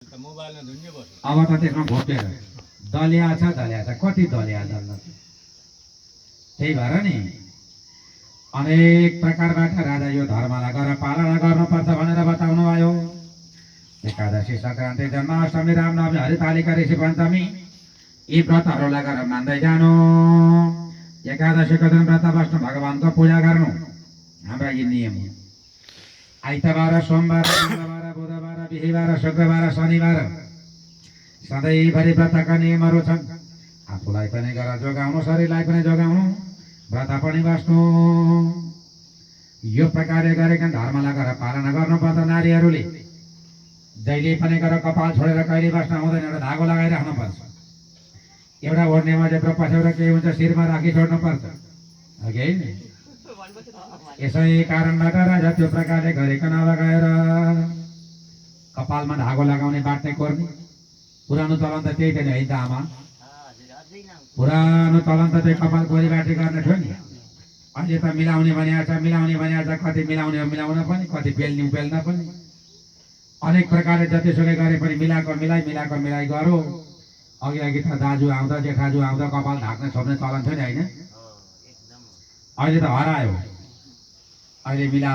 अब त त्यसमा घोपेर दलिया छ कति दलिया दल्न त्यही भएर नि अनेक प्रकारबाट राजा यो धर्मलाई गरेर पालना गर्नुपर्छ भनेर बताउनु भयो। एकादशी संक्रान्ति जन्माष्टमी रामनवमी हरितालिका ऋषि पञ्चमी यी व्रतहरूलाई गरेर मान्दै जानु। एकादशीको दिन व्रत बस्नु भगवानको पूजा गर्नु हाम्रा यी नियम हो। आइतबार सोमबार मङ्गलबार बुधबार बिहिबार शुक्रबार शनिबार सधैँभरि व्रतका नियमहरू छन्। आफूलाई पनि गरेर जोगाउनु शरीरलाई पनि जोगाउनु व्रत पनि बस्नु। यो प्रकारले गरेका धर्मलाई गरेर पालना गर्नुपर्छ। नारीहरूले जहिले पनि गरेर कपाल छोडेर कहिले बस्न हुँदैन। एउटा धागो लगाइराख्नुपर्छ। एउटा ओढ्नेमा जेब्रो पछ्यौरा केही हुन्छ शिरमा राखी छोड्नुपर्छ। अघि यसै कारणबाट राजा त्यो प्रकारले गरेको नलगाएर कपालमा धागो लगाउने बाट्ने कोर्ने पुरानो चलन त त्यही थियो नि है त आमा। पुरानो चलन त त्यही कपाल कोरी बाटी गर्ने थियो नि। अहिले त मिलाउने भनिएको छ कति मिलाउने मिलाउन पनि कति पेल्न पनि अनेक प्रकारले जतिसुकै गरे पनि मिलाएको मिलाइ गरो। अघि त दाजु आउँदा जेठाजु आउँदा कपाल ढाक्ने छोप्ने चलन थियो नि होइन। अहिले त हरायो। अहिले मिला